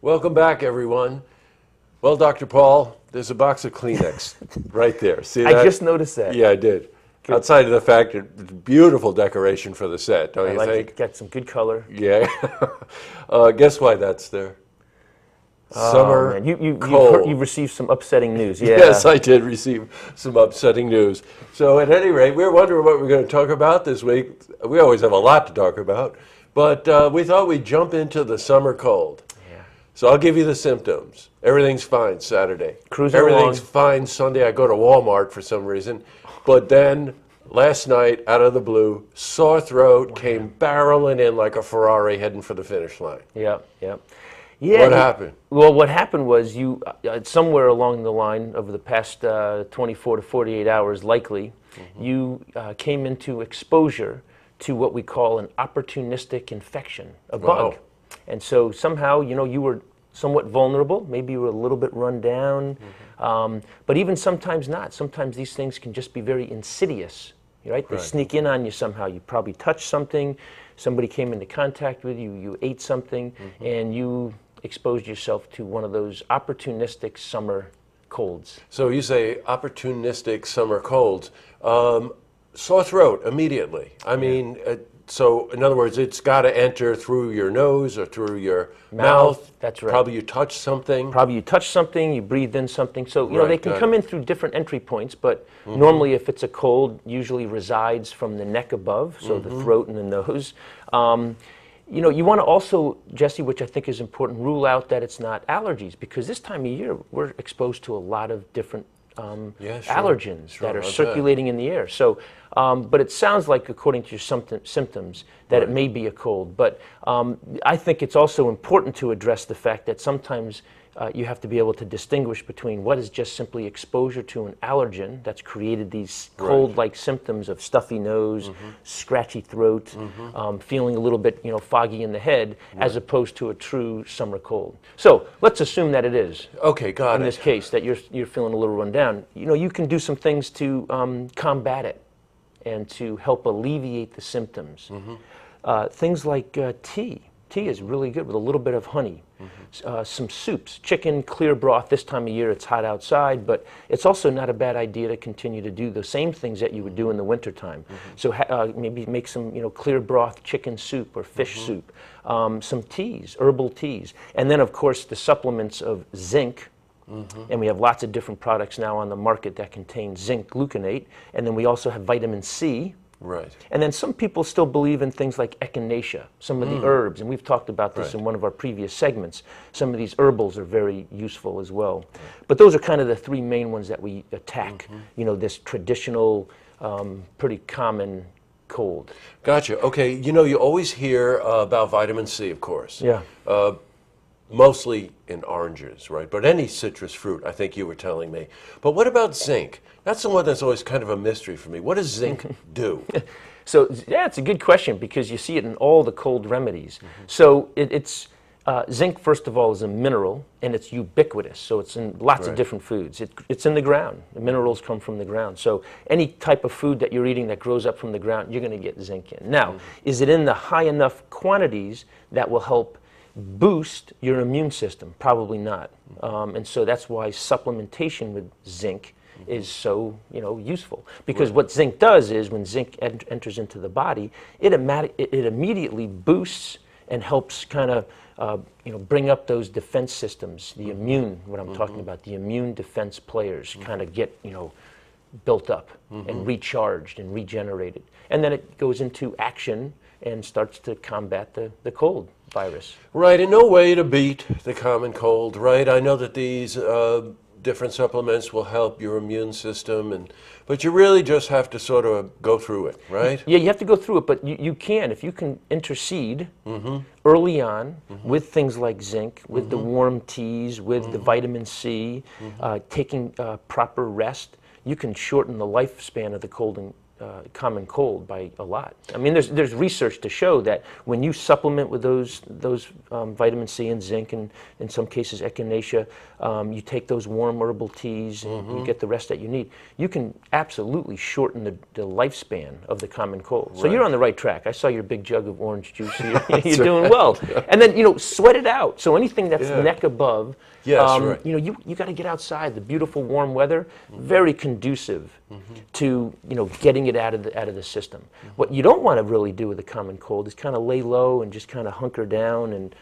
Welcome back, everyone. Well, Dr. Paul, there's a box of Kleenex right there. See that? I just noticed that. Yeah, I did. Good. Outside of the fact that it's beautiful decoration for the set, don't you think? It. Got some good color. Yeah. Guess why that's there? Summer, cold. You've received some upsetting news. Yeah. Yes, I did receive some upsetting news. So at any rate, we're wondering what we're going to talk about this week. We always have a lot to talk about, but we thought we'd jump into the summer cold. Yeah. So I'll give you the symptoms. Everything's fine Saturday. Everything's fine Sunday. I go to Walmart for some reason. But then last night, out of the blue, sore throat came barreling in like a Ferrari heading for the finish line. Yeah. What happened? Well, what happened was you, somewhere along the line over the past 24 to 48 hours, likely, you came into exposure to what we call an opportunistic infection, a bug. And so somehow, you were somewhat vulnerable. Maybe you were a little bit run down, but even sometimes not. Sometimes these things can just be very insidious, right? They sneak in on you somehow. You probably touched something, somebody came into contact with you, you ate something, and you exposed yourself to one of those opportunistic summer colds. So you say opportunistic summer colds. Sore throat immediately. I mean, so in other words, it's got to enter through your nose or through your mouth. That's right. Probably you touch something. You breathed in something. So, they can come in through different entry points, but normally if it's a cold, usually resides from the neck above, so the throat and the nose. You want to also, Jesse, which I think is important, rule out that it's not allergies, because this time of year we're exposed to a lot of different allergens that are circulating in the air. So, but it sounds like, according to your symptoms, that it may be a cold. But I think it's also important to address the fact that sometimes you have to be able to distinguish between what is just simply exposure to an allergen that's created these cold-like symptoms of stuffy nose, scratchy throat, feeling a little bit, foggy in the head, as opposed to a true summer cold. So let's assume that it is. Okay, got it. In this case, that you're feeling a little run down. You can do some things to combat it and to help alleviate the symptoms. Things like tea. Tea is really good with a little bit of honey. Some soups, chicken, clear broth. This time of year it's hot outside, but it's also not a bad idea to continue to do the same things that you would do in the wintertime. So maybe make some clear broth chicken soup or fish soup. Some teas, herbal teas. And then of course the supplements of zinc. And we have lots of different products now on the market that contain zinc gluconate. And then we also have vitamin C. Right. And then some people still believe in things like echinacea, some of the herbs, and we've talked about this in one of our previous segments. Some of these herbals are very useful as well. But those are kind of the three main ones that we attack, this traditional, pretty common cold. Gotcha. Okay, you always hear about vitamin C, of course. Yeah. Mostly in oranges, right? But any citrus fruit, I think you were telling me. But what about zinc? That's the one that's always kind of a mystery for me. What does zinc do? So, it's a good question, because you see it in all the cold remedies. So it's zinc, first of all, is a mineral, and it's ubiquitous. So it's in lots of different foods. It's in the ground. The minerals come from the ground. So any type of food that you're eating that grows up from the ground, you're going to get zinc in. Now, is it in the high enough quantities that will help boost your immune system? Probably not. And so that's why supplementation with zinc is so useful, because what zinc does is, when zinc enters into the body, it immediately boosts and helps kind of bring up those defense systems, the immune, what I'm talking about, the immune defense players kind of get built up and recharged and regenerated, and then it goes into action and starts to combat the cold virus. Right, and no way to beat the common cold, right? I know that these different supplements will help your immune system, but you really just have to sort of go through it, right? Yeah, you have to go through it, but you can, if you can intercede early on with things like zinc, with the warm teas, with the vitamin C, taking proper rest, you can shorten the lifespan of the cold common cold by a lot. I mean, there's research to show that when you supplement with those vitamin C and zinc, and in some cases echinacea, you take those warm herbal teas, and you get the rest that you need. You can absolutely shorten the lifespan of the common cold. So you're on the right track. I saw your big jug of orange juice. You're doing well. And then sweat it out. So anything that's neck above. Yes, right. You got to get outside. The beautiful warm weather, very conducive to getting it out of the system. What you don't want to really do with a common cold is kind of lay low and just kind of hunker down and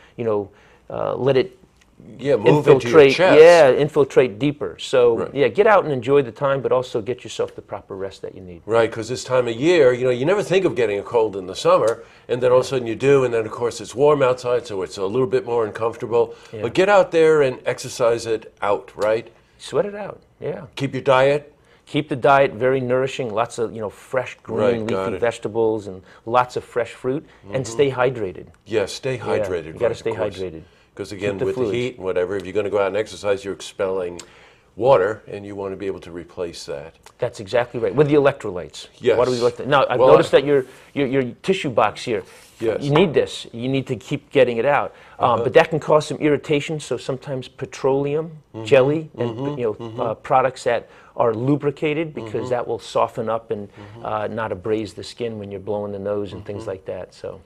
let it move into your chest. Infiltrate deeper. So get out and enjoy the time, but also get yourself the proper rest that you need. Right, because this time of year, you never think of getting a cold in the summer, and then all of a sudden you do, and then of course it's warm outside, so it's a little bit more uncomfortable. Yeah. But get out there and exercise it out, right? Sweat it out. Yeah. Keep your diet. Keep the diet very nourishing. Lots of fresh green leafy vegetables and lots of fresh fruit, and stay hydrated. Yes, stay hydrated. You got to stay hydrated. Because again, with the heat and whatever, if you're going to go out and exercise, you're expelling water, and you want to be able to replace that. That's exactly right. With the electrolytes. Yes. What do we like? Now, I've noticed that your tissue box here. Yes. You need this. You need to keep getting it out. But that can cause some irritation. So sometimes petroleum jelly and products that are lubricated, because that will soften up and not abrase the skin when you're blowing the nose and things like that. So.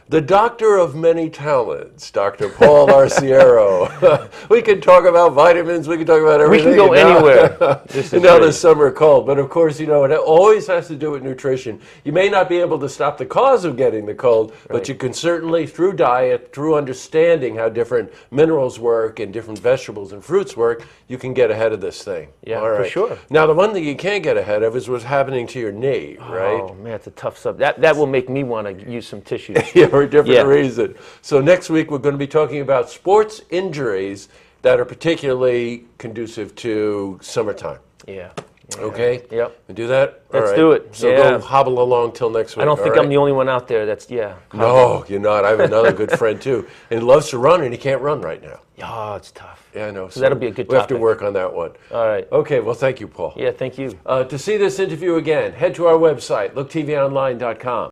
The doctor of many talents, Dr. Paul Arciero. We can talk about vitamins, we can talk about everything. We can go anywhere. The summer cold. But of course, it always has to do with nutrition. You may not be able to stop the cause of getting the cold, but you can certainly, through diet, through understanding how different minerals work and different vegetables and fruits work, you can get ahead of this thing. Yeah, for sure. Now, the one thing you can't get ahead of is what's happening to your knee, right? Oh, man, it's a tough subject. That will make me want to use some tissues. For a different reason. So next week we're going to be talking about sports injuries that are particularly conducive to summertime. Yeah. Okay? Yep. And do that? Let's do it. So go hobble along till next week. I don't think I'm the only one out there that's, No, you're not. I have another good friend too. And he loves to run, and he can't run right now. Oh, it's tough. Yeah, I know. So that'll be a good topic. We have to work on that one. All right. Okay, well, thank you, Paul. Yeah, thank you. To see this interview again, head to our website, looktvonline.com.